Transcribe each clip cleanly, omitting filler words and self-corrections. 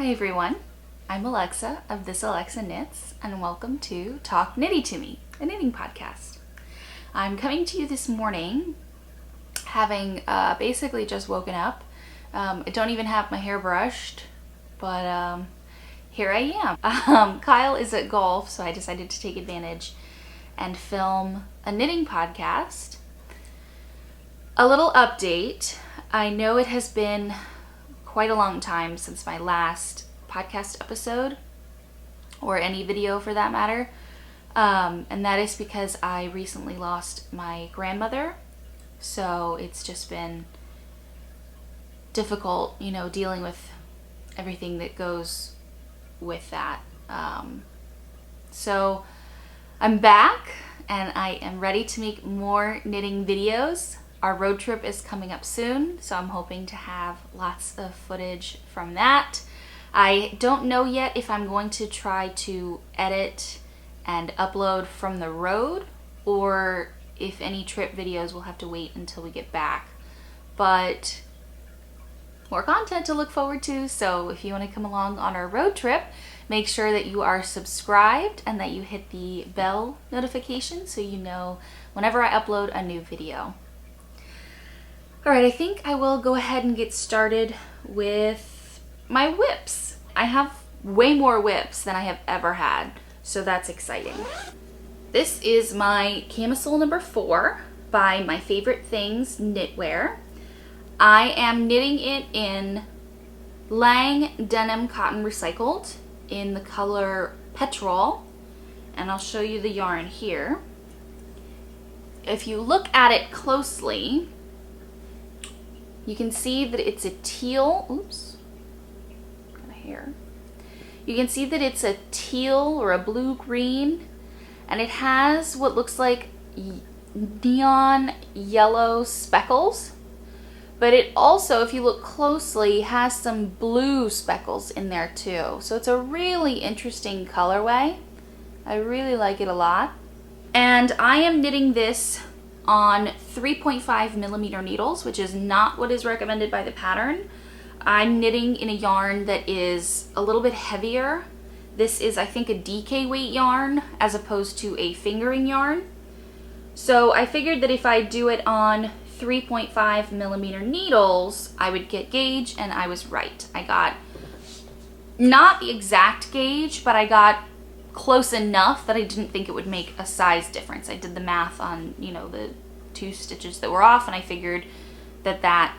Hi everyone, I'm Alexa of thisAlexaknits, and welcome to Talk Knitty To Me, a knitting podcast. I'm coming to you this morning having basically just woken up. I don't even have my hair brushed, but here I am. Kyle is at golf, so I decided to take advantage and film a knitting podcast. A little update. I know it has been quite a long time since my last podcast episode, or any video for that matter, and that is because I recently lost my grandmother, so it's just been difficult, dealing with everything that goes with that. So I'm back and I am ready to make more knitting videos. Our road trip is coming up soon, so I'm hoping to have lots of footage from that. I don't know yet if I'm going to try to edit and upload from the road, or if any trip videos will have to wait until we get back. But more content to look forward to, so if you want to come along on our road trip, make sure that you are subscribed and that you hit the bell notification so you know whenever I upload a new video. Alright, I think I will go ahead and get started with my whips. I have way more whips than I have ever had, so that's exciting. This is my Camisole number 4 by My Favorite Things Knitwear. I am knitting it in Lang Denim Cotton Recycled in the color Petrol, and I'll show you the yarn here. If you look at it closely, you can see that it's a teal, oops, got a hair. You can see that it's a teal or a blue-green, and it has what looks like neon yellow speckles. But it also, if you look closely, has some blue speckles in there too. So it's a really interesting colorway. I really like it a lot. And I am knitting this on 3.5 millimeter needles, which is not what is recommended by the pattern. I'm knitting in a yarn that is a little bit heavier. This is, I think, a DK weight yarn as opposed to a fingering yarn. So I figured that if I do it on 3.5 millimeter needles, I would get gauge, and I was right. I got not the exact gauge, but I got close enough that I didn't think it would make a size difference. I did the math on, the 2 stitches that were off, and I figured that that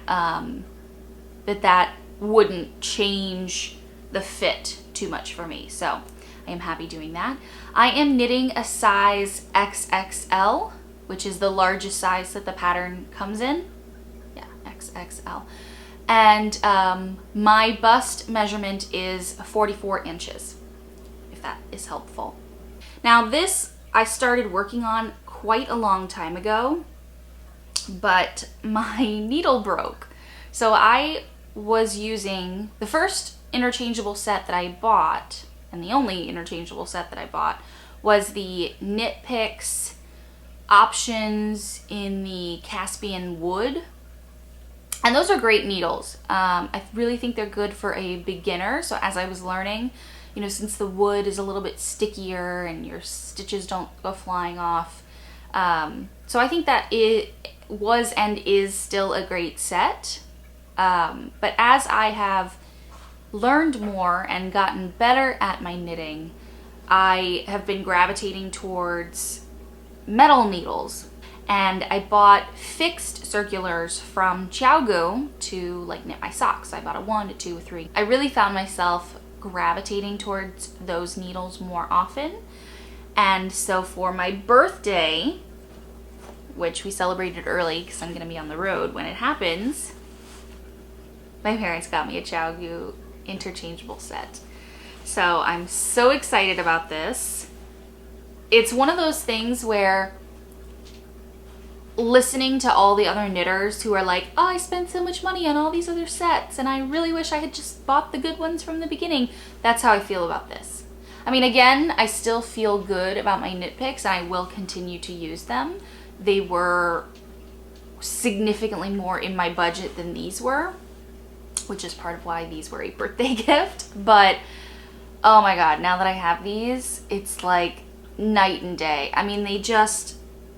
wouldn't change the fit too much for me. So I am happy doing that. I am knitting a size XXL, which is the largest size that the pattern comes in. Yeah, XXL. And my bust measurement is 44 inches, if that is helpful. Now this I started working on quite a long time ago, but my needle broke. So I was using the first interchangeable set that I bought, and the only interchangeable set that I bought, was the Knit Picks options in the Caspian wood. And those are great needles. I really think they're good for a beginner. So as I was learning, since the wood is a little bit stickier and your stitches don't go flying off. So I think that it was and is still a great set. But as I have learned more and gotten better at my knitting, I have been gravitating towards metal needles. And I bought fixed circulars from ChiaoGoo to knit my socks. I bought a 1, a 2, a 3. I really found myself gravitating towards those needles more often. And so for my birthday, which we celebrated early because I'm going to be on the road when it happens, my parents got me a ChiaoGoo interchangeable set. So I'm so excited about this. It's one of those things where listening to all the other knitters who are like, oh, I spent so much money on all these other sets and I really wish I had just bought the good ones from the beginning. That's how I feel about this. I mean, again, I still feel good about my knit picks and I will continue to use them. They were significantly more in my budget than these were. which is part of why these were a birthday gift. But oh my god, now that I have these, it's like night and day. I mean,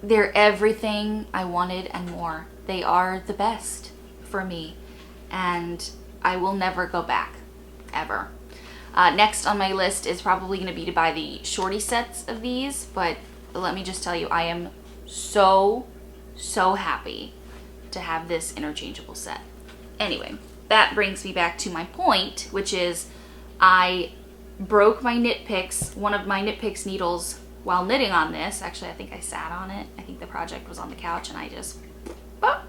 they're everything I wanted and more. They are the best for me, and I will never go back, ever. Next on my list is probably going to be to buy the shorty sets of these, but let me just tell you, I am so happy to have this interchangeable set. Anyway, that brings me back to my point, which is I broke my knit picks, one of my knit picks needles while knitting on this. Actually, I think I sat on it. I think the project was on the couch and I just, but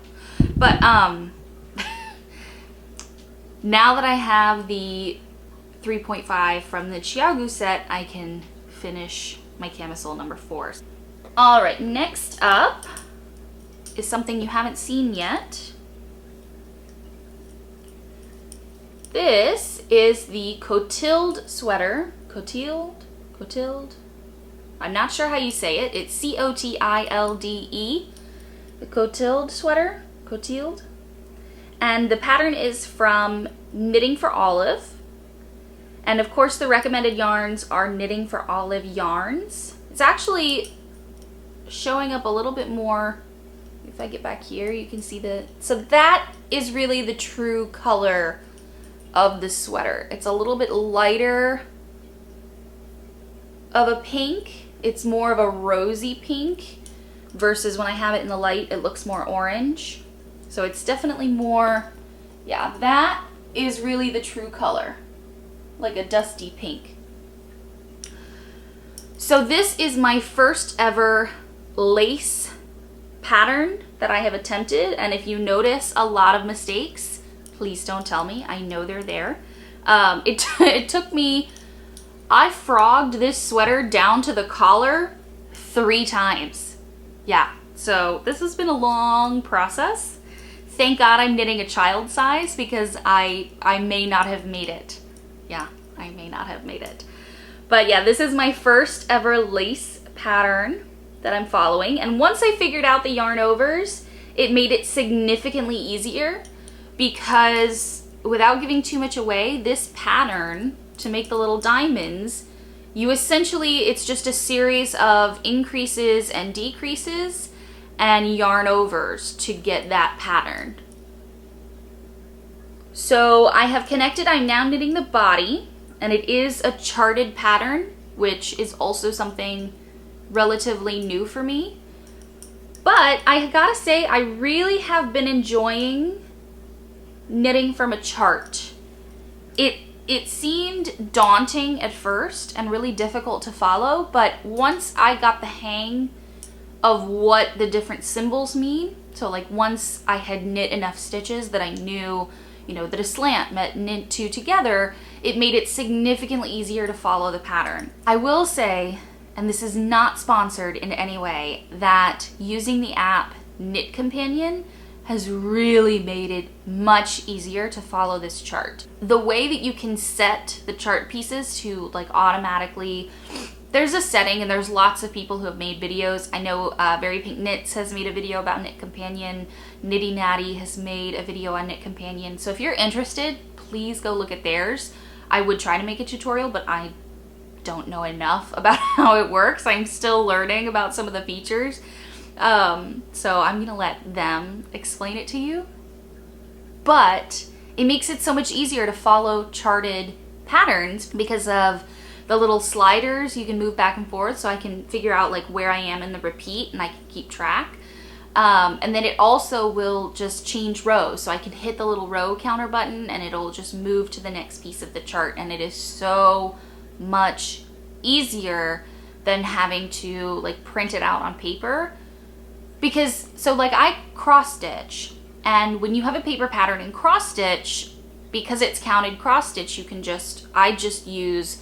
now that I have the 3.5 from the ChiaoGoo set, I can finish my camisole number 4. All right, next up is something you haven't seen yet. This is the Clotilde sweater. Clotilde? I'm not sure how you say it. It's Cotilde. The Clotilde sweater. Clotilde. And the pattern is from Knitting for Olive. And of course the recommended yarns are Knitting for Olive yarns. It's actually showing up a little bit more. If I get back here, you can see so that is really the true color of the sweater. It's a little bit lighter of a pink. It's more of a rosy pink versus when I have it in the light, it looks more orange. So it's definitely more, yeah, that is really the true color, like a dusty pink. So this is my first ever lace pattern that I have attempted, and if you notice a lot of mistakes, please don't tell me. I know they're there. It took me, I frogged this sweater down to the collar 3 times. Yeah, so this has been a long process. Thank God I'm knitting a child size because I may not have made it. Yeah, I may not have made it. But yeah, this is my first ever lace pattern that I'm following. And once I figured out the yarn overs, it made it significantly easier because without giving too much away, this pattern, to make the little diamonds, you essentially, it's just a series of increases and decreases and yarn overs to get that pattern. So I have connected, I'm now knitting the body, and it is a charted pattern, which is also something relatively new for me. But I gotta say, I really have been enjoying knitting from a chart. It seemed daunting at first and really difficult to follow, but once I got the hang of what the different symbols mean, so like once I had knit enough stitches that I knew, you know, that a slant meant knit 2 together, it made it significantly easier to follow the pattern. I will say, and this is not sponsored in any way, that using the app Knit Companion has really made it much easier to follow this chart. The way that you can set the chart pieces to like automatically, there's a setting and there's lots of people who have made videos. I know Very Pink Knits has made a video about Knit Companion. Nitty Natty has made a video on Knit Companion. So if you're interested, please go look at theirs. I would try to make a tutorial, but I don't know enough about how it works. I'm still learning about some of the features. So I'm gonna let them explain it to you. But it makes it so much easier to follow charted patterns because of the little sliders. You can move back and forth, so I can figure out like where I am in the repeat and I can keep track. And then it also will just change rows, so I can hit the little row counter button and it'll just move to the next piece of the chart, and it is so much easier than having to like print it out on paper. Because, so like I cross stitch, and when you have a paper pattern in cross stitch, because it's counted cross stitch, you can I just use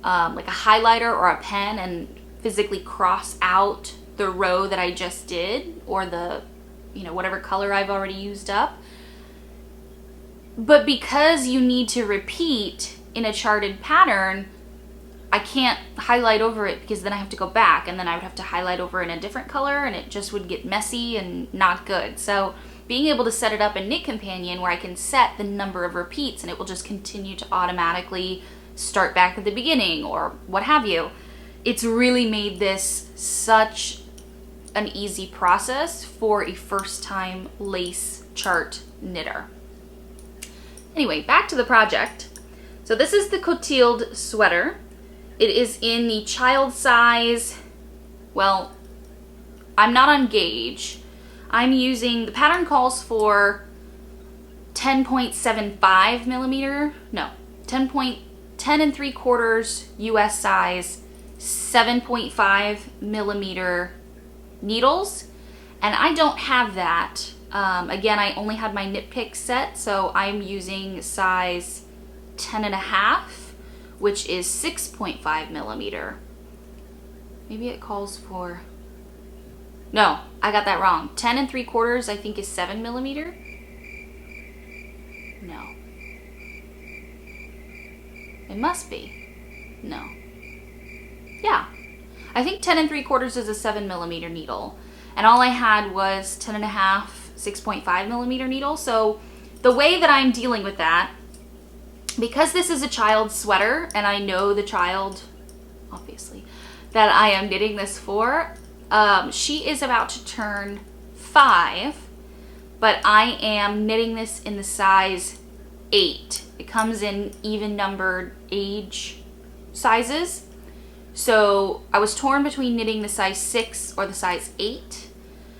like a highlighter or a pen and physically cross out the row that I just did, or the, you know, whatever color I've already used up. But because you need to repeat in a charted pattern, I can't highlight over it because then I have to go back and then I would have to highlight over in a different color and it just would get messy and not good. So being able to set it up in Knit Companion where I can set the number of repeats and it will just continue to automatically start back at the beginning or what have you. It's really made this such an easy process for a first-time lace chart knitter. Anyway, back to the project. So this is the Clotilde sweater. It is in the child size. Well, I'm not on gauge. I'm using, the pattern calls for 10.75 millimeter, no, 10 3/4 US size, 7.5 millimeter needles, and I don't have that. Again, I only had my knit pick set, so I'm using size 10.5, which is 6.5 millimeter. Maybe it calls for, no, I got that wrong. 10 3/4 I think is 7 millimeter. No. It must be. No. Yeah. I think 10 3/4 is a 7 millimeter needle. And all I had was 10.5, 6.5 millimeter needle. So the way that I'm dealing with that, because this is a child's sweater and I know the child, obviously, that I am knitting this for, she is about to turn 5, but I am knitting this in the size 8. It comes in even numbered age sizes. So I was torn between knitting the size 6 or the size 8.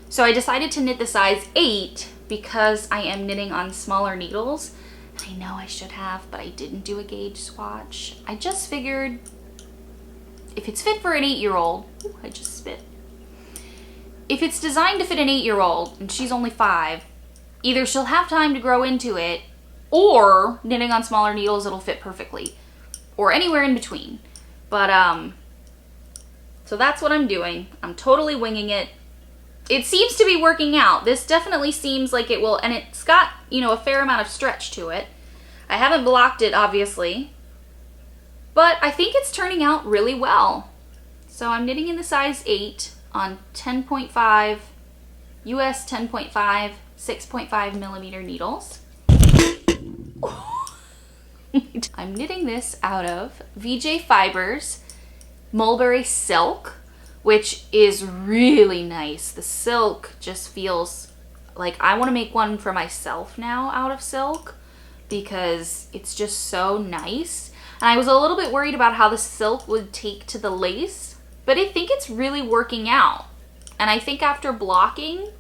So I decided to knit the size 8 because I am knitting on smaller needles. I know I should have, but I didn't do a gauge swatch. I just figured if it's fit for an 8-year-old, I just spit. If it's designed to fit an 8-year-old and she's only 5, either she'll have time to grow into it, or knitting on smaller needles it'll fit perfectly, or anywhere in between. But so that's what I'm doing. I'm totally winging it. It seems to be working out. This definitely seems like it will, and it's got, you know, a fair amount of stretch to it. I haven't blocked it, obviously, but I think it's turning out really well. So I'm knitting in the size 8 on 10.5 US 10.5 6.5 millimeter needles. I'm knitting this out of VJ Fibers Mulberry Silk, which is really nice. The silk just feels like I want to make one for myself now out of silk because it's just so nice. And I was a little bit worried about how the silk would take to the lace, but I think it's really working out. And I think after blocking,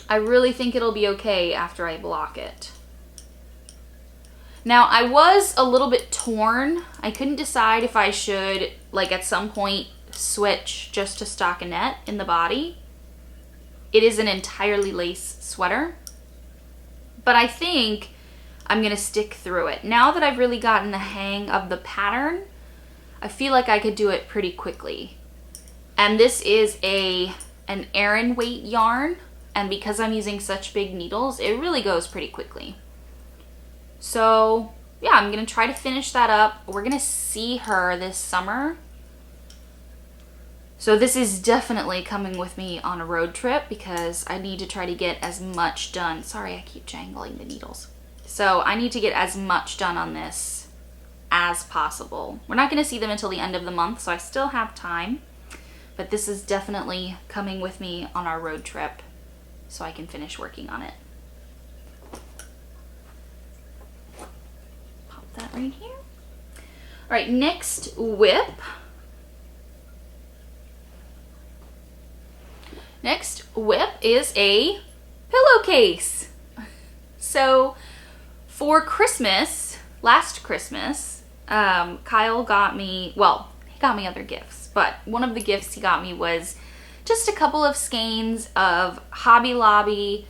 I really think it'll be okay after I block it. Now, I was a little bit torn. I couldn't decide if I should, like, at some point switch just to stockinette in the body. It is an entirely lace sweater, but I think I'm gonna stick through it. Now that I've really gotten the hang of the pattern, I feel like I could do it pretty quickly. And this is an Aran weight yarn, and because I'm using such big needles, it really goes pretty quickly. So yeah, I'm gonna try to finish that up. We're gonna see her this summer. So this is definitely coming with me on a road trip because I need to try to get as much done. Sorry, I keep jangling the needles. So I need to get as much done on this as possible. We're not gonna see them until the end of the month, so I still have time, but this is definitely coming with me on our road trip so I can finish working on it. That right here. All right, next whip. Next whip is a pillowcase. So for Christmas, last Christmas, Kyle got me, well, he got me other gifts, but one of the gifts he got me was just a couple of skeins of Hobby Lobby,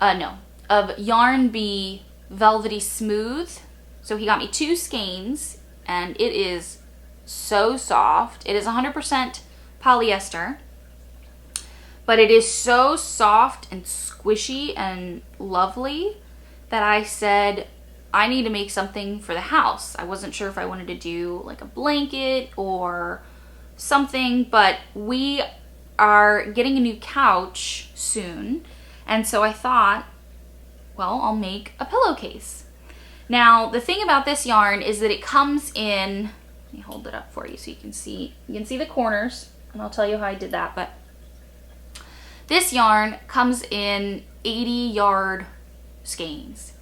of Yarn Bee Velvety Smooth. So he got me 2 skeins, and it is so soft. It is 100% polyester, but it is so soft and squishy and lovely that I said, I need to make something for the house. I wasn't sure if I wanted to do like a blanket or something, but we are getting a new couch soon, And so I thought, well, I'll make a pillowcase. Now, the thing about this yarn is that it comes in, let me hold it up for you so you can see the corners, and I'll tell you how I did that, but this yarn comes in 80-yard skeins,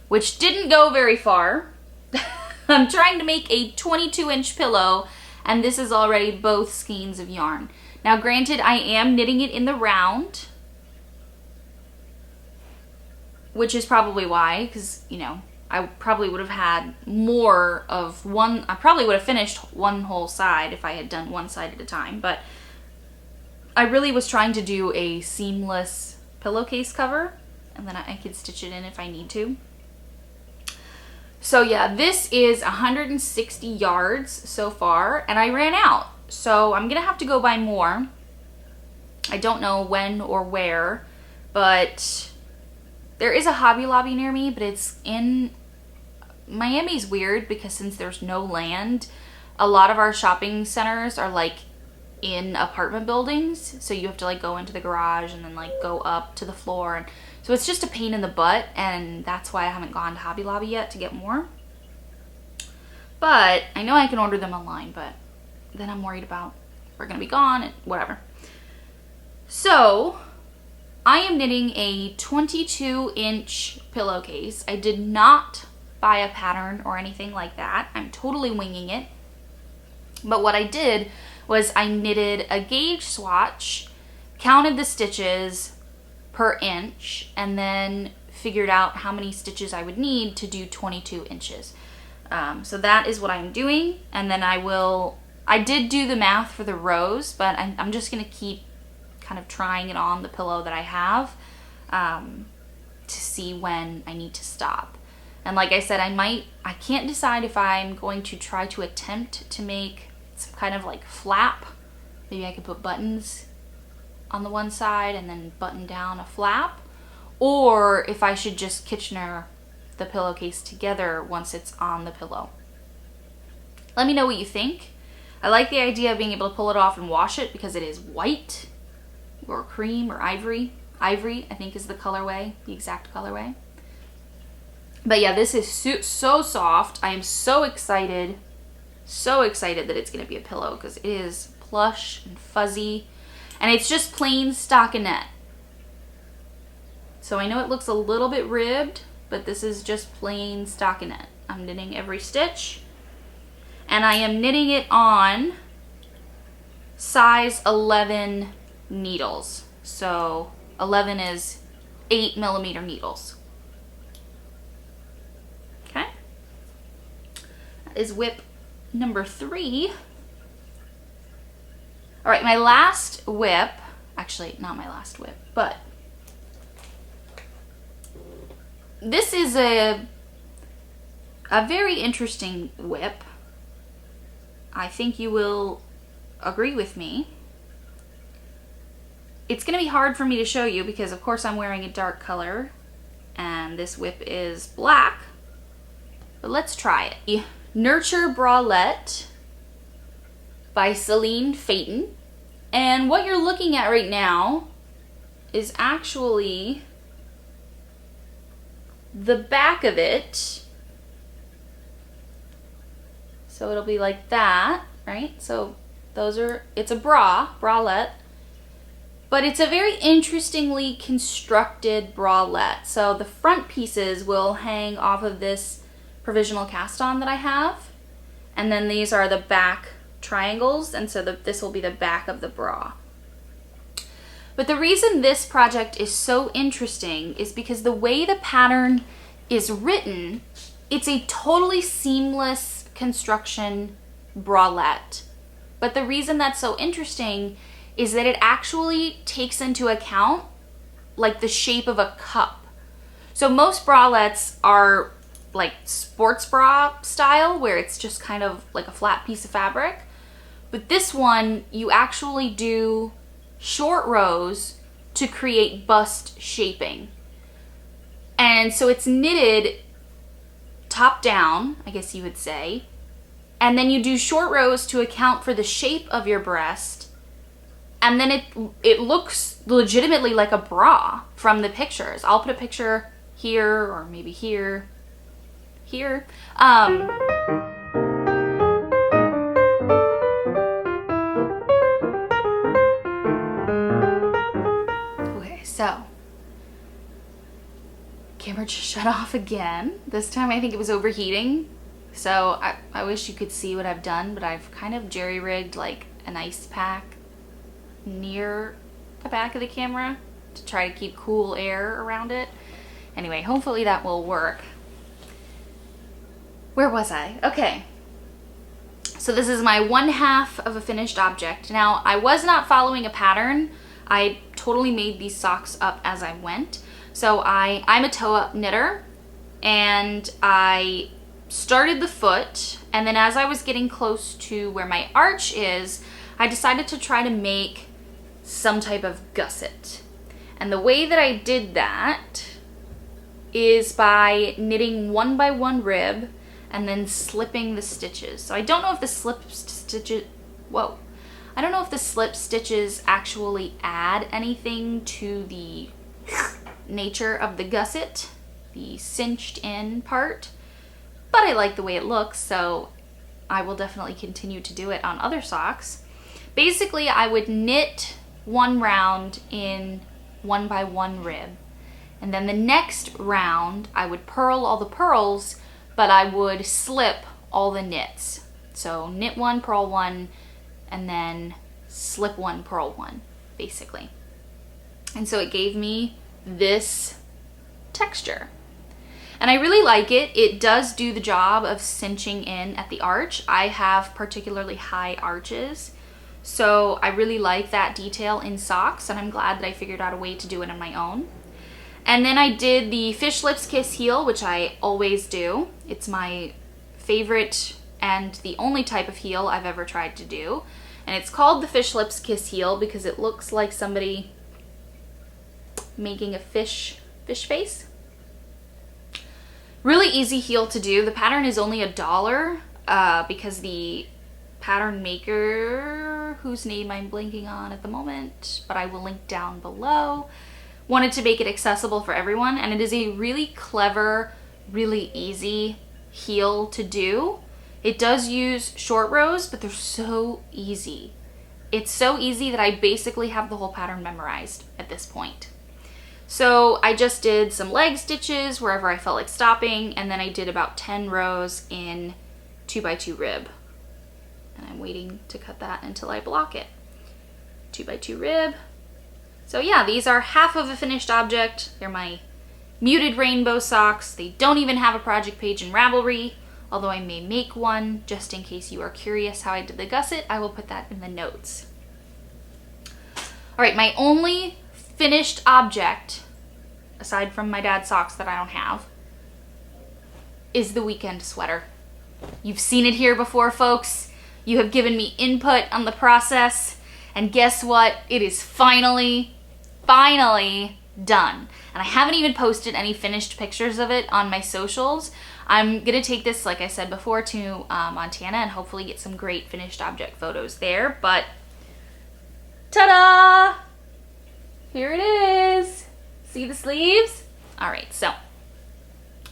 which didn't go very far. I'm trying to make a 22-inch pillow, and this is already both skeins of yarn. Now, granted, I am knitting it in the round, which is probably why, because, you know, I probably would have had more of one. I probably would have finished one whole side if I had done one side at a time, but I really was trying to do a seamless pillowcase cover, and then I could stitch it in if I need to. So yeah, this is 160 yards so far, and I ran out. So I'm gonna have to go buy more. I don't know when or where, but there is a Hobby Lobby near me, but it's in Miami's weird because since there's no land, a lot of our shopping centers are like in apartment buildings, so you have to like go into the garage and then like go up to the floor, and so it's just a pain in the butt, and that's why I haven't gone to Hobby Lobby yet to get more. But I know I can order them online, but then I'm worried about we're gonna be gone and whatever. So I am knitting a 22-inch pillowcase. I did not buy a pattern or anything like that. I'm totally winging it. But what I did was I knitted a gauge swatch, counted the stitches per inch, and then figured out how many stitches I would need to do 22 inches. So that is what I'm doing, and then I did do the math for the rows, but I'm just gonna keep kind of trying it on the pillow that I have to see when I need to stop. And like I said, I can't decide if I'm going to try to attempt to make some kind of like flap. Maybe I could put buttons on the one side and then button down a flap, or if I should just Kitchener the pillowcase together once it's on the pillow. Let me know what you think. I like the idea of being able to pull it off and wash it because it is white or cream or ivory. Ivory, I think, is the colorway, the exact colorway. But yeah, this is so soft. I am so excited that it's gonna be a pillow because it is plush and fuzzy, and it's just plain stockinette. So I know it looks a little bit ribbed, but this is just plain stockinette. I'm knitting every stitch, and I am knitting it on size 11 needles. So 11 is 8mm needles. Okay, that is whip number 3. All right, my last whip, actually not my last whip, but this is a very interesting whip. I think you will agree with me. It's gonna be hard for me to show you because of course I'm wearing a dark color and this whip is black, but let's try it. Nurture Bralette by Celine Feyten. And what you're looking at right now is actually the back of it. So it'll be like that, right? So those are, it's a bralette, but it's a very interestingly constructed bralette. So the front pieces will hang off of this provisional cast on that I have, and then these are the back triangles, and so this will be the back of the bra. But the reason this project is so interesting is because the way the pattern is written, it's a totally seamless construction bralette. But the reason that's so interesting is that it actually takes into account like the shape of a cup. So most bralettes are like sports bra style where it's just kind of like a flat piece of fabric. But this one, you actually do short rows to create bust shaping. And so it's knitted top down, I guess you would say. And then you do short rows to account for the shape of your breast. And then it looks legitimately like a bra from the pictures. I'll put a picture here or maybe here. Okay, so camera just shut off again. This time I think it was overheating. So I wish you could see what I've done, but I've kind of jerry-rigged like an ice pack near the back of the camera to try to keep cool air around it. Anyway, hopefully that will work. Where was I? Okay. So this is my 1/2 of a finished object. Now, I was not following a pattern. I totally made these socks up as I went. So I'm a toe-up knitter, and I started the foot, and then as I was getting close to where my arch is, I decided to try to make some type of gusset. And the way that I did that is by knitting 1 by 1 rib and then slipping the stitches. So I don't know if the slip stitches actually add anything to the nature of the gusset, the cinched in part, but I like the way it looks, so I will definitely continue to do it on other socks. Basically, I would knit 1 round in 1 by 1 rib, and then the next round I would purl all the purls, but I would slip all the knits. So knit 1, purl 1, and then slip 1, purl 1, basically. And so it gave me this texture. And I really like it. It does do the job of cinching in at the arch. I have particularly high arches, so I really like that detail in socks, and I'm glad that I figured out a way to do it on my own. And then I did the Fish Lips Kiss heel, which I always do. It's my favorite and the only type of heel I've ever tried to do. And it's called the Fish Lips Kiss heel because it looks like somebody making a fish face. Really easy heel to do. The pattern is only $1 because the pattern maker, whose name I'm blanking on at the moment, but I will link down below, wanted to make it accessible for everyone, and it is a really clever, really easy heel to do. It does use short rows, but they're so easy. It's so easy that I basically have the whole pattern memorized at this point. So I just did some leg stitches wherever I felt like stopping, and then I did about 10 rows in 2 by 2 rib. And I'm waiting to cut that until I block it. 2 by 2 rib. So yeah, these are half of a finished object. They're my muted rainbow socks. They don't even have a project page in Ravelry, although I may make one just in case you are curious how I did the gusset. I will put that in the notes. All right, my only finished object, aside from my dad's socks that I don't have, is the weekend sweater. You've seen it here before, folks. You have given me input on the process, and guess what? It is finally done. And I haven't even posted any finished pictures of it on my socials. I'm gonna take this, like I said before, to Montana and hopefully get some great finished object photos there, but ta-da! Here it is. See the sleeves? All right, so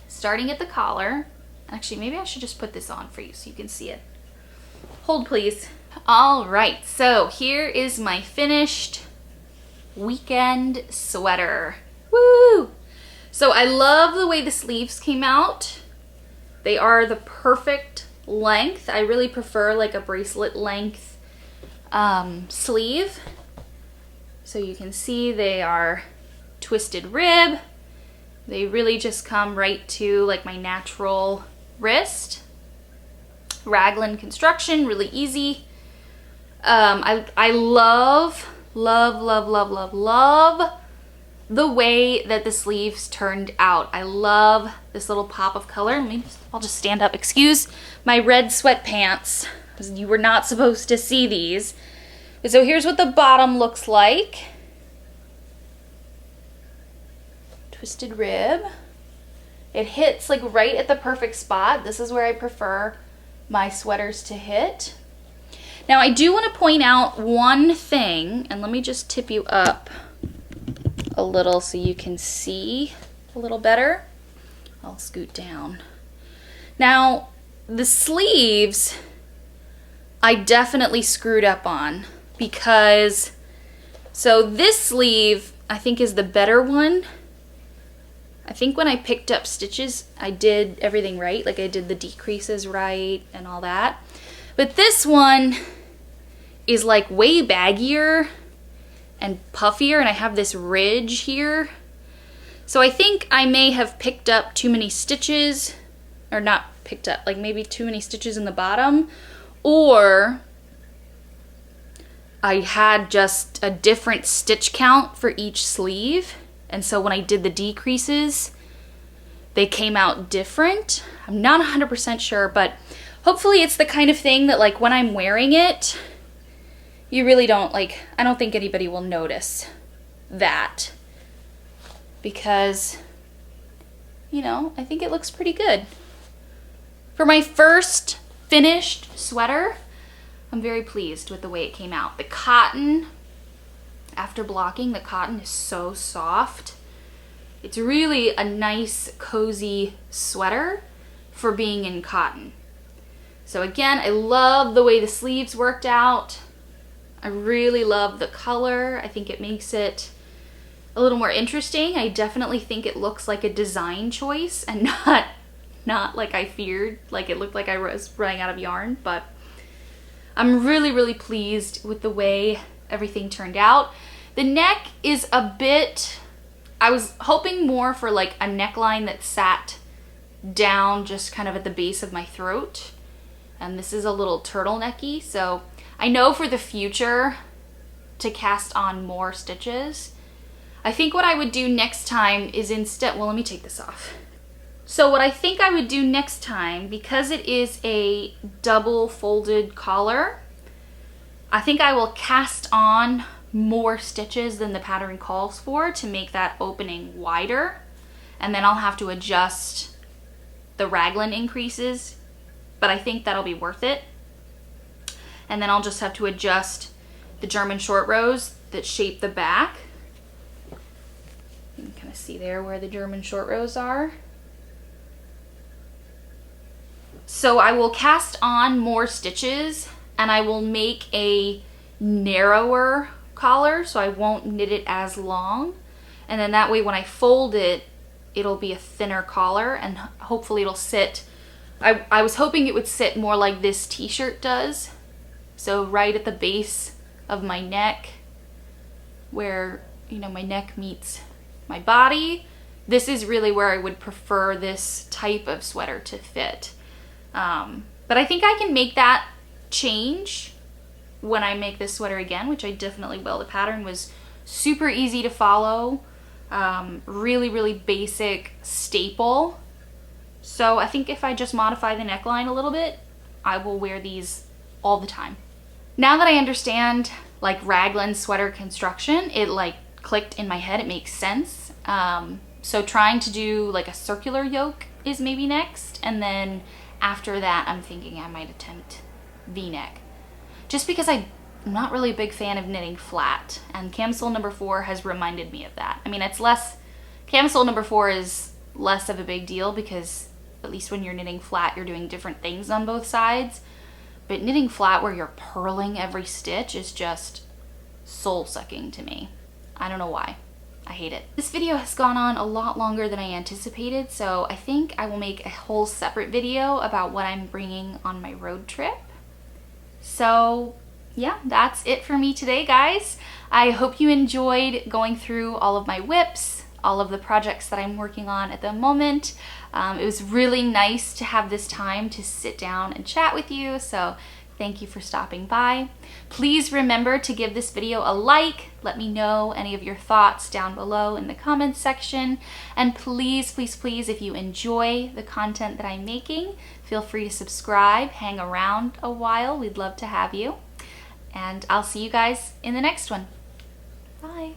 starting at the collar. Actually, maybe I should just put this on for you so you can see it. Hold, please. All right, so here is my finished weekend sweater. Woo! So I love the way the sleeves came out. They are the perfect length. I really prefer like a bracelet length sleeve. So you can see they are twisted rib. They really just come right to like my natural wrist. Raglan construction, really easy. I love the way that the sleeves turned out. I love this little pop of color. I'll just stand up. Excuse my red sweatpants, because you were not supposed to see these. So here's what the bottom looks like. Twisted rib. It hits like right at the perfect spot. This is where I prefer my sweaters to hit. Now I do want to point out one thing, and let me just tip you up a little so you can see a little better. I'll scoot down. Now, the sleeves, I definitely screwed up on because, so this sleeve I think is the better one. I think when I picked up stitches, I did everything right. Like I did the decreases right and all that. But this one is like way baggier and puffier, and I have this ridge here. So I think I may have picked up too many stitches, or not picked up, like maybe too many stitches in the bottom, or I had just a different stitch count for each sleeve, and so when I did the decreases, they came out different. I'm not 100% sure, but hopefully it's the kind of thing that like when I'm wearing it, you really don't like, I don't think anybody will notice that because, you know, I think it looks pretty good. For my first finished sweater, I'm very pleased with the way it came out. The cotton, after blocking, the cotton is so soft. It's really a nice, cozy sweater for being in cotton. So again, I love the way the sleeves worked out. I really love the color. I think it makes it a little more interesting. I definitely think it looks like a design choice and not like I feared, like it looked like I was running out of yarn, but I'm really, really pleased with the way everything turned out. The neck is a bit, I was hoping more for like a neckline that sat down just kind of at the base of my throat. And this is a little turtlenecky, so I know for the future to cast on more stitches. I think what I would do next time is instead, well, let me take this off. So what I think I would do next time, because it is a double folded collar, I think I will cast on more stitches than the pattern calls for to make that opening wider. And then I'll have to adjust the raglan increases, but I think that'll be worth it. And then I'll just have to adjust the German short rows that shape the back. You can kind of see there where the German short rows are. So I will cast on more stitches and I will make a narrower collar so I won't knit it as long. And then that way when I fold it, it'll be a thinner collar and hopefully it'll sit, I was hoping it would sit more like this t-shirt does. So right at the base of my neck where, you know, my neck meets my body, this is really where I would prefer this type of sweater to fit. But I think I can make that change when I make this sweater again, which I definitely will. The pattern was super easy to follow, really, really basic staple. So I think if I just modify the neckline a little bit, I will wear these all the time. Now that I understand like raglan sweater construction, it like clicked in my head, it makes sense. So trying to do like a circular yoke is maybe next, and then after that I'm thinking I might attempt V-neck. Just because I'm not really a big fan of knitting flat, and camisole number 4 has reminded me of that. I mean, it's less, camisole number 4 is less of a big deal because at least when you're knitting flat, you're doing different things on both sides. But knitting flat where you're purling every stitch is just soul-sucking to me. I don't know why. I hate it. This video has gone on a lot longer than I anticipated, so I think I will make a whole separate video about what I'm bringing on my road trip. So yeah, that's it for me today, guys. I hope you enjoyed going through all of my whips, all of the projects that I'm working on at the moment. It was really nice to have this time to sit down and chat with you, so thank you for stopping by. Please remember to give this video a like. Let me know any of your thoughts down below in the comments section. And please, please, please, if you enjoy the content that I'm making, feel free to subscribe, hang around a while. We'd love to have you. And I'll see you guys in the next one. Bye.